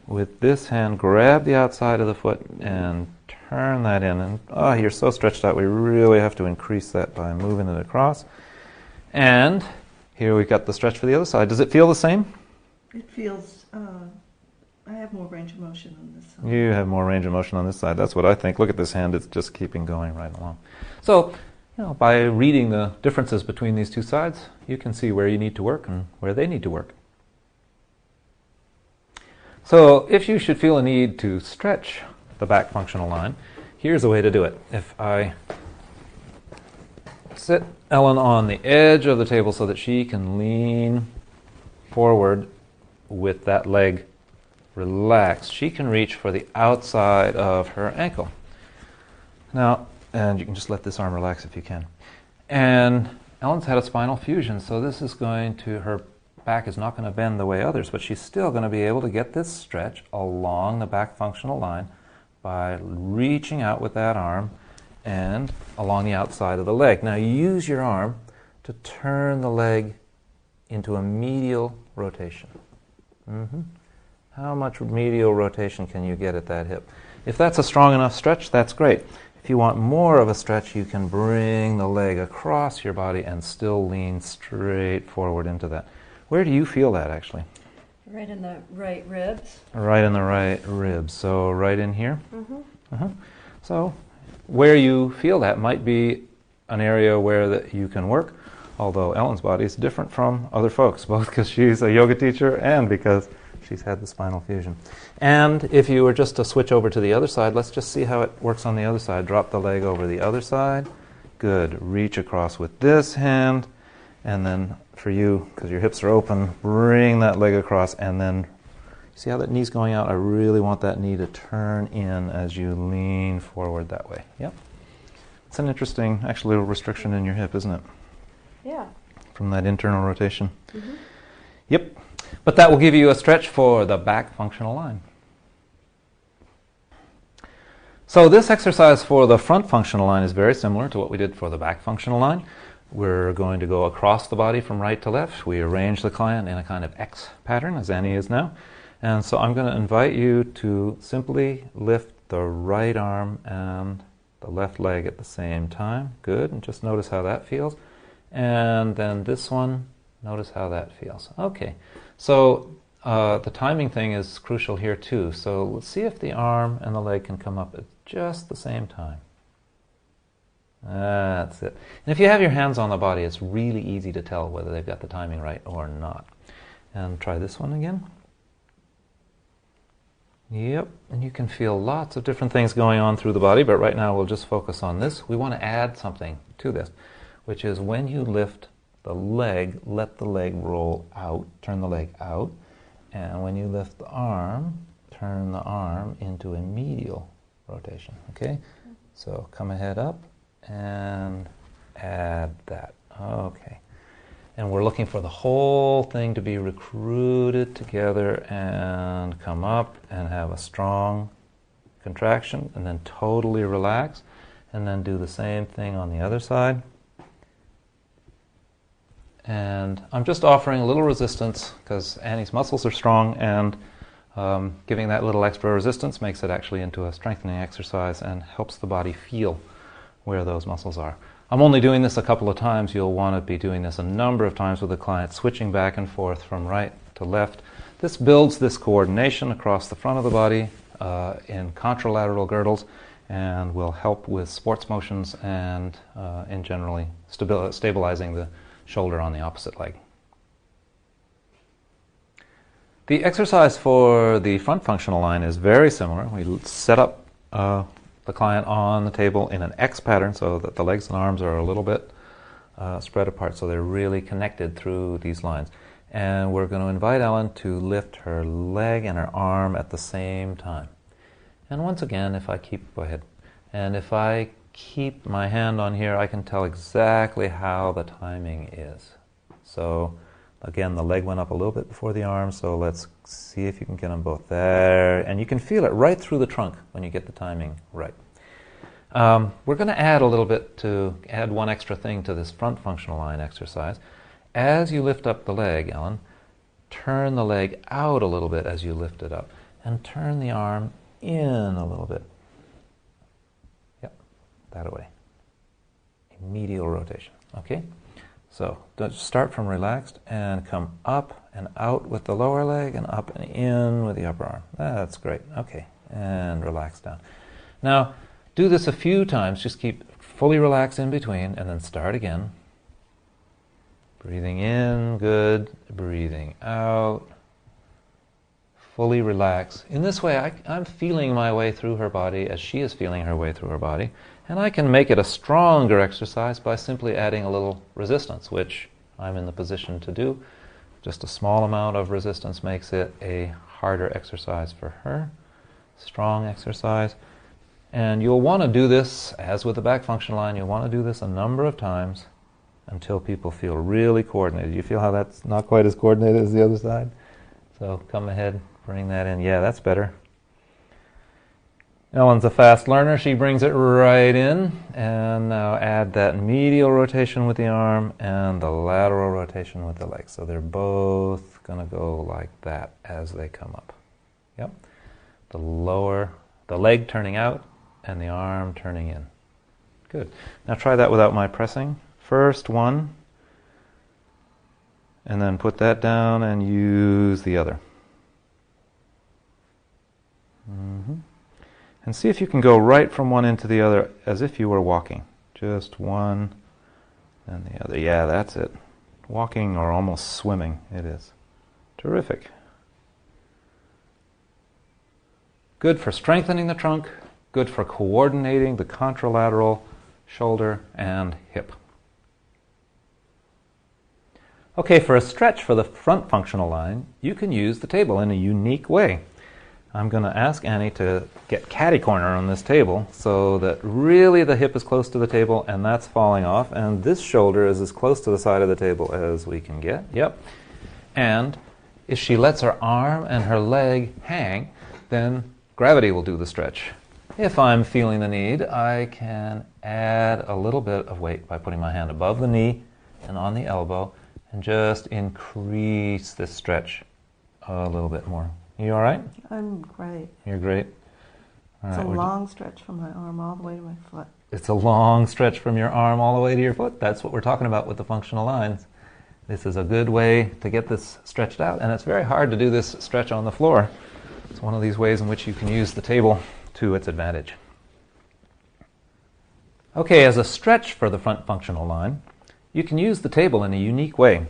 with this hand, grab the outside of the foot and turn that in. And you're so stretched out, we really have to increase that by moving it across. And here we've got the stretch for the other side. Does it feel the same? It feels, I have more range of motion on this side. You have more range of motion on this side. That's what I think. Look at this hand. It's just keeping going right along. So, by reading the differences between these two sides, you can see where you need to work and where they need to work. So, if you should feel a need to stretch the back functional line, here's a way to do it. If I sit Ellen on the edge of the table so that she can lean forward with that leg relaxed, she can reach for the outside of her ankle. Now, and you can just let this arm relax if you can. And Ellen's had a spinal fusion, so this is going to, her back is not going to bend the way others, but she's still going to be able to get this stretch along the back functional line by reaching out with that arm and along the outside of the leg. Now use your arm to turn the leg into a medial rotation. How much medial rotation can you get at that hip? If that's a strong enough stretch, that's great. If you want more of a stretch, you can bring the leg across your body and still lean straight forward into that. Where do you feel that actually? Right in the right ribs. Right in the right ribs. So right in here? So where you feel that might be an area where that you can work, although Ellen's body is different from other folks, both because she's a yoga teacher and because she's had the spinal fusion. And if you were just to switch over to the other side, let's just see how it works on the other side. Drop the leg over the other side. Good. Reach across with this hand. And then for you, because your hips are open, bring that leg across. And then, see how that knee's going out? I really want that knee to turn in as you lean forward that way. Yep. It's an interesting, actually, little restriction in your hip, isn't it? Yeah. From that internal rotation. Yep. But that will give you a stretch for the back functional line. So this exercise for the front functional line is very similar to what we did for the back functional line. We're going to go across the body from right to left. We arrange the client in a kind of X pattern, as Annie is now. And so I'm going to invite you to simply lift the right arm and the left leg at the same time. Good. And just notice how that feels. And then this one, notice how that feels. Okay. So the timing thing is crucial here too. So let's see if the arm and the leg can come up at just the same time. That's it. And if you have your hands on the body, it's really easy to tell whether they've got the timing right or not. And try this one again. Yep, and you can feel lots of different things going on through the body, but right now we'll just focus on this. We want to add something to this, which is when you lift the leg, let the leg roll out, turn the leg out, and when you lift the arm, turn the arm into a medial rotation, okay? So come ahead up and add that, okay. And we're looking for the whole thing to be recruited together and come up and have a strong contraction and then totally relax, and then do the same thing on the other side. And I'm just offering a little resistance because Annie's muscles are strong, and giving that little extra resistance makes it actually into a strengthening exercise and helps the body feel where those muscles are. I'm only doing this a couple of times. You'll want to be doing this a number of times with the client, switching back and forth from right to left. This builds this coordination across the front of the body in contralateral girdles, and will help with sports motions and in generally stabilizing the shoulder on the opposite leg. The exercise for the front functional line is very similar. We set up the client on the table in an X pattern so that the legs and arms are a little bit spread apart, so they're really connected through these lines. And we're going to invite Ellen to lift her leg and her arm at the same time. And once again, go ahead. And if I keep my hand on here, I can tell exactly how the timing is. So again, the leg went up a little bit before the arm, so let's see if you can get them both there. And you can feel it right through the trunk when you get the timing right. We're going to add one extra thing to this front functional line exercise. As you lift up the leg, Ellen, turn the leg out a little bit as you lift it up, and turn the arm in a little bit. Yep, that way. A medial rotation, okay? So start from relaxed and come up and out with the lower leg and up and in with the upper arm. That's great, okay, and relax down. Now, do this a few times, just keep fully relaxed in between, and then start again. Breathing in, good. Breathing out. Fully relax. In this way, I'm feeling my way through her body as she is feeling her way through her body. And I can make it a stronger exercise by simply adding a little resistance, which I'm in the position to do. Just a small amount of resistance makes it a harder exercise for her. Strong exercise. And you'll want to do this, as with the back function line, you'll want to do this a number of times until people feel really coordinated. You feel how that's not quite as coordinated as the other side? So come ahead, bring that in. Yeah, that's better. Ellen's a fast learner. She brings it right in. And now add that medial rotation with the arm and the lateral rotation with the leg. So they're both going to go like that as they come up. Yep. The leg turning out and the arm turning in. Good. Now try that without my pressing. First one, and then put that down and use the other. And see if you can go right from one end to the other as if you were walking. Just one and the other. Yeah, that's it. Walking or almost swimming, it is. Terrific. Good for strengthening the trunk, good for coordinating the contralateral shoulder and hip. Okay, for a stretch for the front functional line, you can use the table in a unique way. I'm going to ask Annie to get catty corner on this table so that really the hip is close to the table and that's falling off, and this shoulder is as close to the side of the table as we can get. Yep. And if she lets her arm and her leg hang, then gravity will do the stretch. If I'm feeling the need, I can add a little bit of weight by putting my hand above the knee and on the elbow and just increase this stretch a little bit more. You all right? I'm great. You're great. All It's right, a long stretch from my arm all the way to my foot. It's a long stretch from your arm all the way to your foot. That's what we're talking about with the functional lines. This is a good way to get this stretched out, and it's very hard to do this stretch on the floor. It's one of these ways in which you can use the table to its advantage. Okay, as a stretch for the front functional line, you can use the table in a unique way.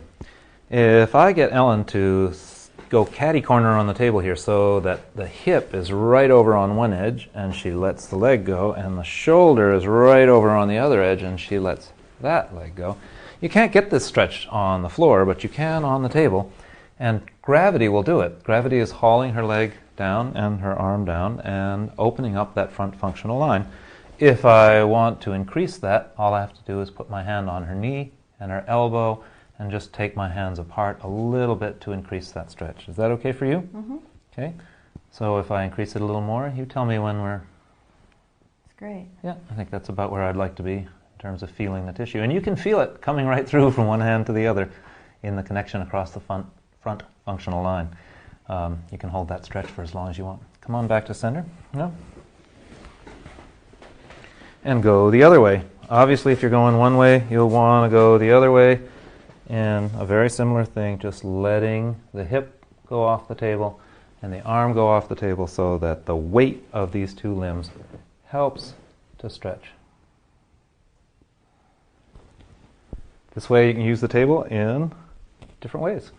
If I get Ellen to go catty corner on the table here so that the hip is right over on one edge and she lets the leg go, and the shoulder is right over on the other edge and she lets that leg go. You can't get this stretch on the floor, but you can on the table, and gravity will do it. Gravity is hauling her leg down and her arm down and opening up that front functional line. If I want to increase that, all I have to do is put my hand on her knee and her elbow and just take my hands apart a little bit to increase that stretch. Is that okay for you? Mm-hmm. Okay. So if I increase it a little more, you tell me when we're... It's great. Yeah, I think that's about where I'd like to be in terms of feeling the tissue. And you can feel it coming right through from one hand to the other in the connection across the front functional line. You can hold that stretch for as long as you want. Come on back to center. No? And go the other way. Obviously, if you're going one way, you'll want to go the other way. And a very similar thing, just letting the hip go off the table and the arm go off the table so that the weight of these two limbs helps to stretch. This way you can use the table in different ways.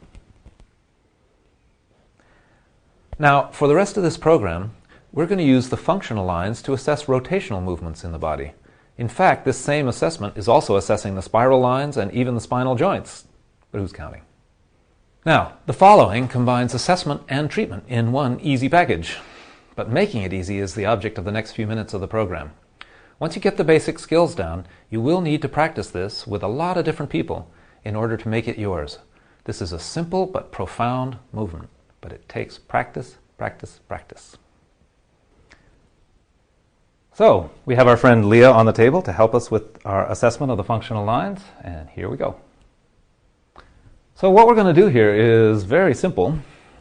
Now, for the rest of this program, we're going to use the functional lines to assess rotational movements in the body. In fact, this same assessment is also assessing the spiral lines and even the spinal joints. But who's counting? Now, the following combines assessment and treatment in one easy package. but making it easy is the object of the next few minutes of the program. Once you get the basic skills down, you will need to practice this with a lot of different people in order to make it yours. This is a simple but profound movement, but it takes practice, practice, practice. So, we have our friend Leah on the table to help us with our assessment of the functional lines, and here we go. So what we're going to do here is very simple,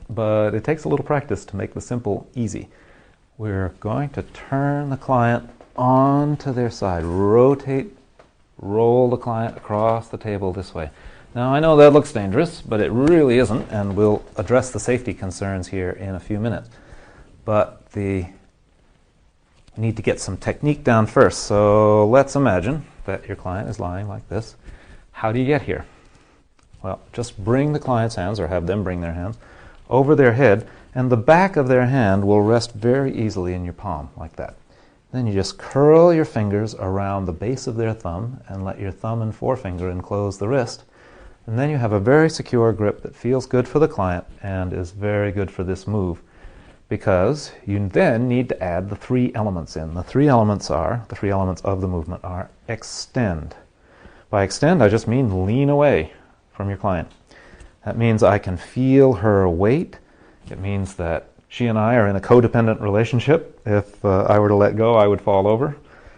but it takes a little practice to make the simple easy. We're going to turn the client onto their side, rotate, roll the client across the table this way. Now I know that looks dangerous, but it really isn't, and we'll address the safety concerns here in a few minutes. But we need to get some technique down first. So let's imagine that your client is lying like this. How do you get here? Well, just bring the client's hands, or have them bring their hands, over their head, and the back of their hand will rest very easily in your palm, like that. Then you just curl your fingers around the base of their thumb and let your thumb and forefinger enclose the wrist. And then you have a very secure grip that feels good for the client and is very good for this move, because you then need to add the three elements in. The three elements of the movement are extend. By extend, I just mean lean away from your client. That means I can feel her weight. It means that she and I are in a codependent relationship. If I were to let go, I would fall over.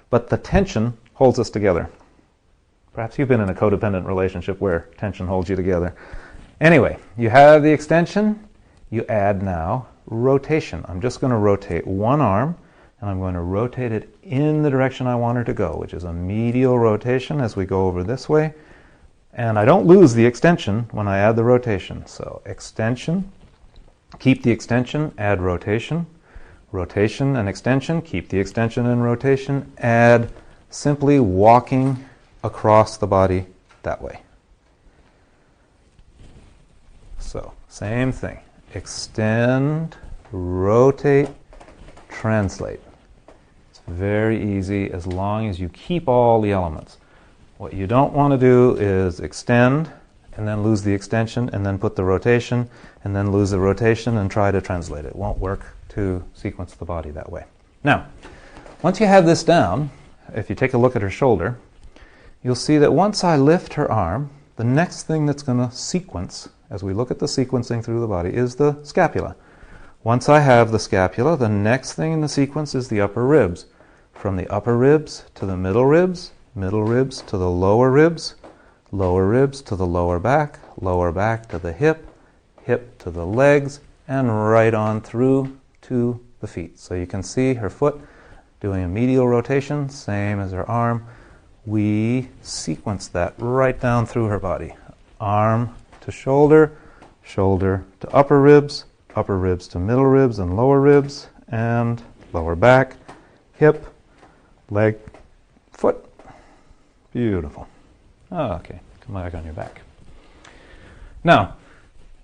But the tension holds us together. Perhaps you've been in a codependent relationship where tension holds you together. Anyway, you have the extension. You add now rotation. I'm just going to rotate one arm, and I'm going to rotate it in the direction I want her to go, which is a medial rotation as we go over this way. And I don't lose the extension when I add the rotation. So extension, keep the extension, add rotation. Rotation and extension, keep the extension and rotation, add simply walking across the body that way. So, same thing. Extend, rotate, translate. It's very easy as long as you keep all the elements. What you don't want to do is extend and then lose the extension and then put the rotation and then lose the rotation and try to translate it. It won't work to sequence the body that way. Now, once you have this down, if you take a look at her shoulder, you'll see that once I lift her arm, the next thing that's going to sequence, as we look at the sequencing through the body, is the scapula. Once I have the scapula, the next thing in the sequence is the upper ribs. From the upper ribs to the middle ribs to the lower ribs to the lower back to the hip to the legs, and right on through to the feet. So you can see her foot doing a medial rotation, same as her arm. We sequence that right down through her body. Arm to shoulder, shoulder to upper ribs to middle ribs and lower ribs, and lower back, hip, leg, foot. Beautiful. Okay, come back on your back. Now,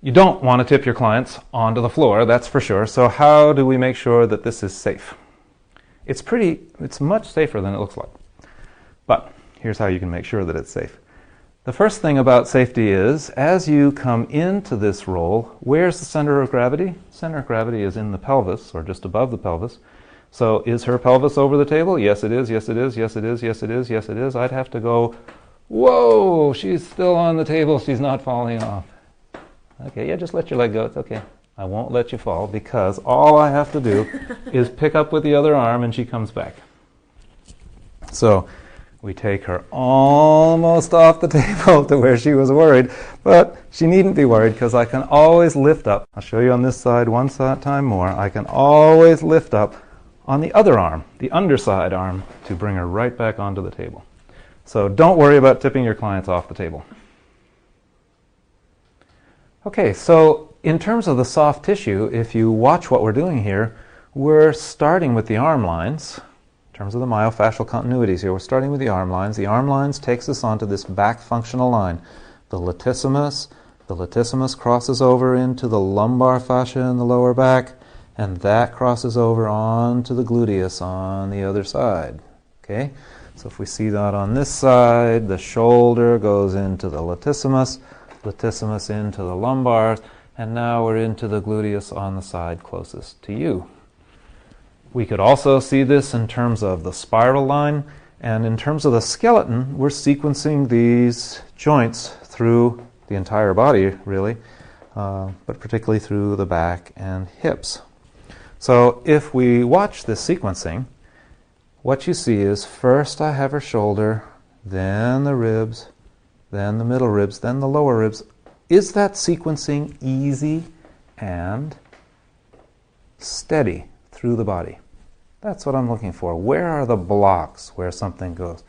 you don't want to tip your clients onto the floor, that's for sure. So how do we make sure that this is safe? It's much safer than it looks like. But here's how you can make sure that it's safe. The first thing about safety is, as you come into this roll, where's the center of gravity? Center of gravity is in the pelvis, or just above the pelvis. So is her pelvis over the table? Yes, it is, yes, it is, yes, it is, yes, it is, yes, it is. I'd have to go, whoa, she's still on the table, she's not falling off. Okay, yeah, just let your leg go, it's okay. I won't let you fall, because all I have to do is pick up with the other arm and she comes back. So we take her almost off the table to where she was worried, but she needn't be worried, because I can always lift up. I'll show you on this side one time more. I can always lift up on the other arm, the underside arm, to bring her right back onto the table. So don't worry about tipping your clients off the table. Okay, so in terms of the soft tissue, if you watch what we're doing here, we're starting with the arm lines. In terms of the myofascial continuities here, we're starting with the arm lines. The arm lines takes us onto this back functional line. The latissimus crosses over into the lumbar fascia in the lower back, and that crosses over onto the gluteus on the other side. Okay, so if we see that on this side, the shoulder goes into the latissimus into the lumbar, and now we're into the gluteus on the side closest to you. We could also see this in terms of the spiral line, and in terms of the skeleton, we're sequencing these joints through the entire body, really, but particularly through the back and hips. So if we watch this sequencing, what you see is first I have her shoulder, then the ribs, then the middle ribs, then the lower ribs. Is that sequencing easy and steady through the body? That's what I'm looking for. Where are the blocks where something goes?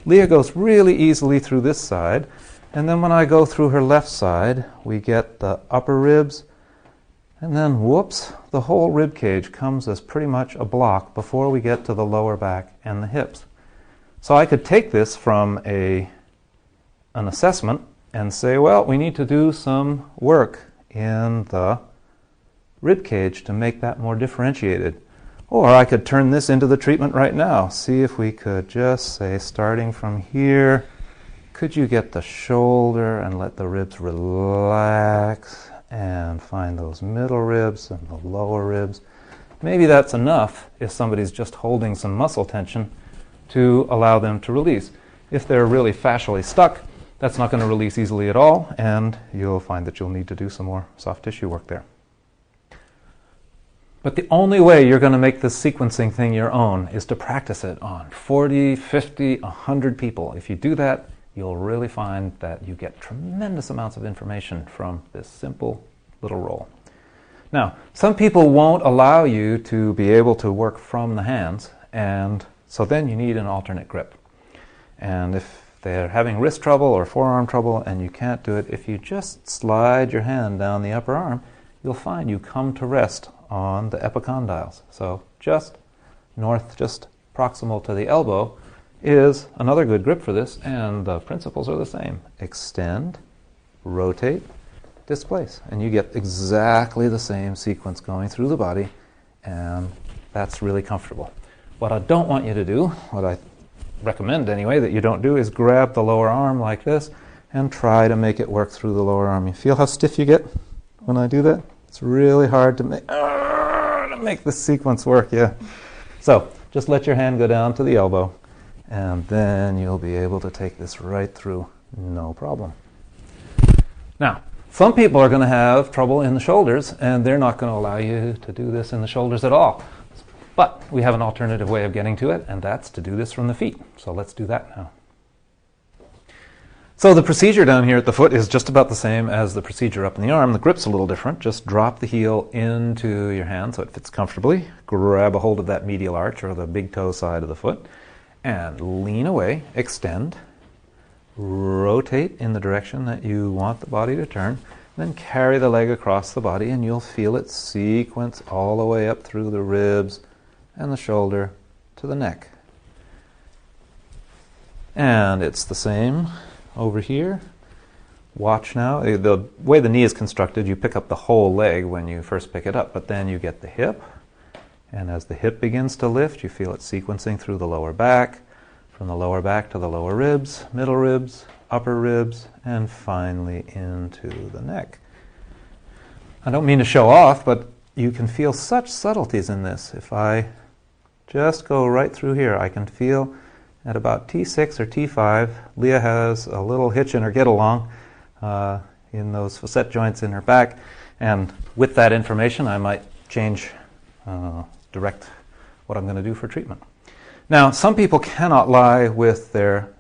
Leah goes really easily through this side, and then when I go through her left side, we get the upper ribs, and then whoops, the whole rib cage comes as pretty much a block before we get to the lower back and the hips. So I could take this from an assessment and say, well, we need to do some work in the rib cage to make that more differentiated. Or I could turn this into the treatment right now. See if we could just say, starting from here, could you get the shoulder and let the ribs relax and find those middle ribs and the lower ribs? Maybe that's enough if somebody's just holding some muscle tension to allow them to release. If they're really fascially stuck, that's not going to release easily at all, and you'll find that you'll need to do some more soft tissue work there. But the only way you're going to make this sequencing thing your own is to practice it on 40, 50, 100 people. If you do that, you'll really find that you get tremendous amounts of information from this simple little roll. Now, some people won't allow you to be able to work from the hands, and so then you need an alternate grip. And if they're having wrist trouble or forearm trouble and you can't do it, if you just slide your hand down the upper arm, you'll find you come to rest on the epicondyles. So just north, just proximal to the elbow is another good grip for this, and the principles are the same. Extend, rotate, displace, and you get exactly the same sequence going through the body, and that's really comfortable. What I don't want you to do, what I recommend anyway that you don't do, is grab the lower arm like this and try to make it work through the lower arm. You feel how stiff you get when I do that? It's really hard to make the sequence work, yeah. So just let your hand go down to the elbow, and then you'll be able to take this right through, no problem. Now, some people are going to have trouble in the shoulders, and they're not going to allow you to do this in the shoulders at all. But we have an alternative way of getting to it, and that's to do this from the feet. So let's do that now. So the procedure down here at the foot is just about the same as the procedure up in the arm. The grip's a little different. Just drop the heel into your hand so it fits comfortably. Grab a hold of that medial arch or the big toe side of the foot and lean away, extend, rotate in the direction that you want the body to turn, then carry the leg across the body, and you'll feel it sequence all the way up through the ribs and the shoulder to the neck. And it's the same over here. Watch now. The way the knee is constructed, you pick up the whole leg when you first pick it up, but then you get the hip, and as the hip begins to lift, you feel it sequencing through the lower back, from the lower back to the lower ribs, middle ribs, upper ribs, and finally into the neck. I don't mean to show off, but you can feel such subtleties in this. If I just go right through here, I can feel at about T6 or T5, Leah has a little hitch in her get-along in those facet joints in her back, and with that information I might direct what I'm going to do for treatment. Now, some people cannot lie with their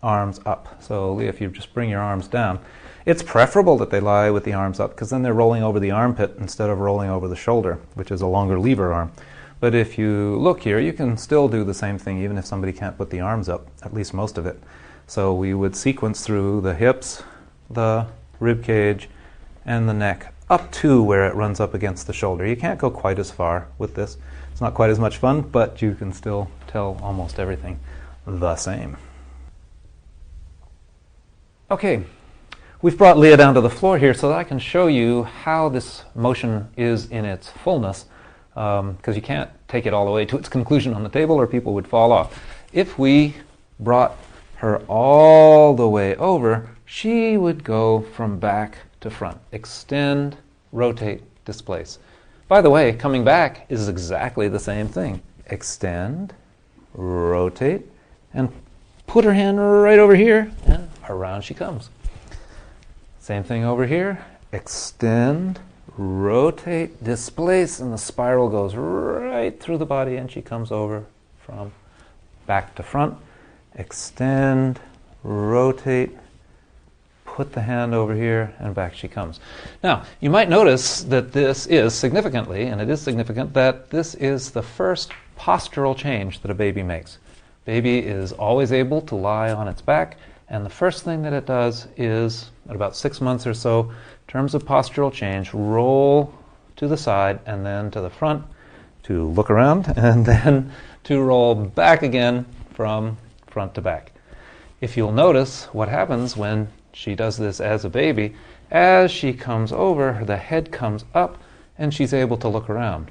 arms up. So Leah, if you just bring your arms down, it's preferable that they lie with the arms up, because then they're rolling over the armpit instead of rolling over the shoulder, which is a longer lever arm. But if you look here, you can still do the same thing even if somebody can't put the arms up, at least most of it. So we would sequence through the hips, the rib cage, and the neck, up to where it runs up against the shoulder. You can't go quite as far with this. It's not quite as much fun, but you can still tell almost everything the same. Okay, we've brought Leah down to the floor here so that I can show you how this motion is in its fullness, because you can't take it all the way to its conclusion on the table or people would fall off. If we brought her all the way over, she would go from back to front. Extend, rotate, displace. By the way, coming back is exactly the same thing. Extend, rotate, and put her hand right over here, and around she comes. Same thing over here. Extend, rotate, displace, and the spiral goes right through the body, and she comes over from back to front. Extend, rotate, put the hand over here, and back she comes. Now, you might notice that this is significantly, and it is significant, that this is the first postural change that a baby makes. Baby is always able to lie on its back, and the first thing that it does is, at about 6 months or so, in terms of postural change, roll to the side and then to the front to look around, and then to roll back again from front to back. If you'll notice what happens when she does this as a baby, as she comes over, the head comes up and she's able to look around.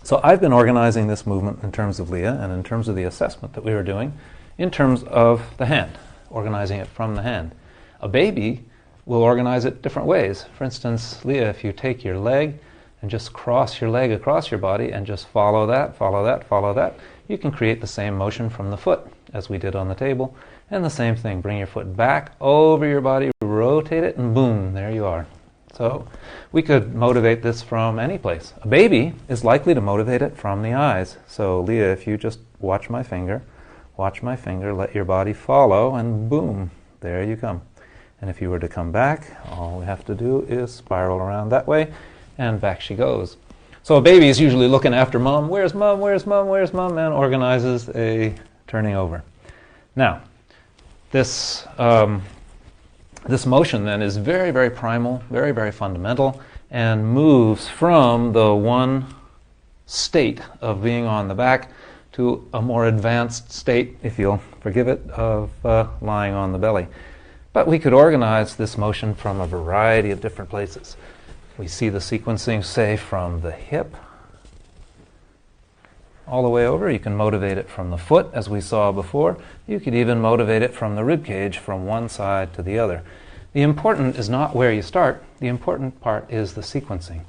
So I've been organizing this movement in terms of Leah and in terms of the assessment that we were doing in terms of the hand, organizing it from the hand. A baby will organize it different ways. For instance, Leah, if you take your leg and just cross your leg across your body and just follow that, follow that, follow that, you can create the same motion from the foot as we did on the table. And the same thing, bring your foot back over your body, rotate it, and boom, there you are. So we could motivate this from any place. A baby is likely to motivate it from the eyes. So Leah, if you just watch my finger, let your body follow, and boom, there you come. And if you were to come back, all we have to do is spiral around that way, and back she goes. So a baby is usually looking after mom. Where's mom? Where's mom? Where's mom? And organizes a turning over. Now, this motion then is very, very primal, very, very fundamental, and moves from the one state of being on the back to a more advanced state, if you'll forgive it, of lying on the belly. But we could organize this motion from a variety of different places. We see the sequencing, say, from the hip all the way over. You can motivate it from the foot, as we saw before. You could even motivate it from the rib cage from one side to the other. The important is not where you start. The important part is the sequencing.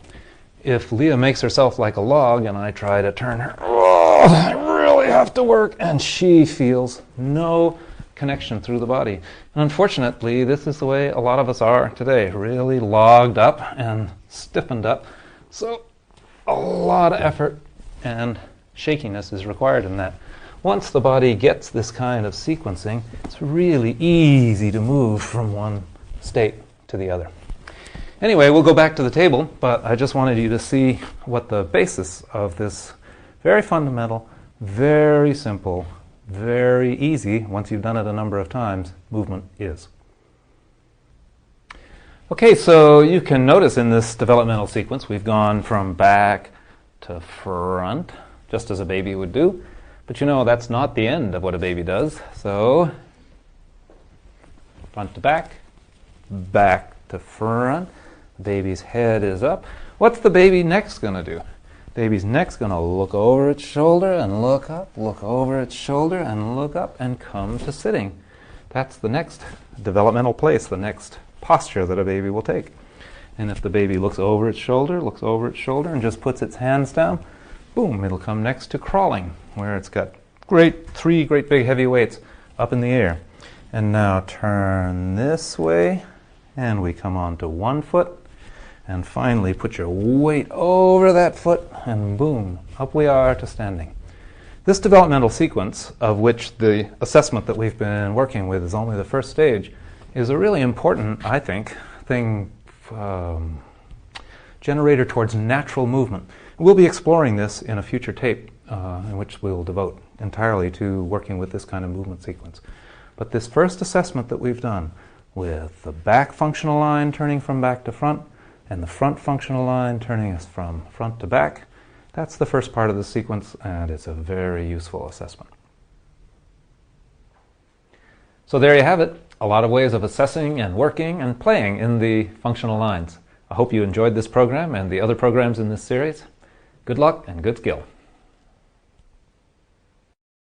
If Leah makes herself like a log and I try to turn her, oh, I really have to work, and she feels no connection through the body. And unfortunately, this is the way a lot of us are today, really logged up and stiffened up. So a lot of effort and shakiness is required in that. Once the body gets this kind of sequencing, it's really easy to move from one state to the other. Anyway, we'll go back to the table, but I just wanted you to see what the basis of this very fundamental, very simple, very easy, once you've done it a number of times, movement is. Okay, so you can notice in this developmental sequence we've gone from back to front, just as a baby would do. But you know, that's not the end of what a baby does. So, front to back, back to front. Baby's head is up. What's the baby next going to do? Baby's next going to look over its shoulder and look up, look over its shoulder and look up and come to sitting. That's the next developmental place, the next posture that a baby will take. And if the baby looks over its shoulder, and just puts its hands down, boom, it'll come next to crawling, where it's got three great big heavy weights up in the air. And now turn this way, and we come onto one foot. And finally, put your weight over that foot, and boom, up we are to standing. This developmental sequence, of which the assessment that we've been working with is only the first stage, is a really important, I think, generator towards natural movement. We'll be exploring this in a future tape, in which we'll devote entirely to working with this kind of movement sequence. But this first assessment that we've done, with the back functional line turning from back to front, and the front functional line turning us from front to back, that's the first part of the sequence, and it's a very useful assessment. So there you have it, a lot of ways of assessing and working and playing in the functional lines. I hope you enjoyed this program and the other programs in this series. Good luck and good skill.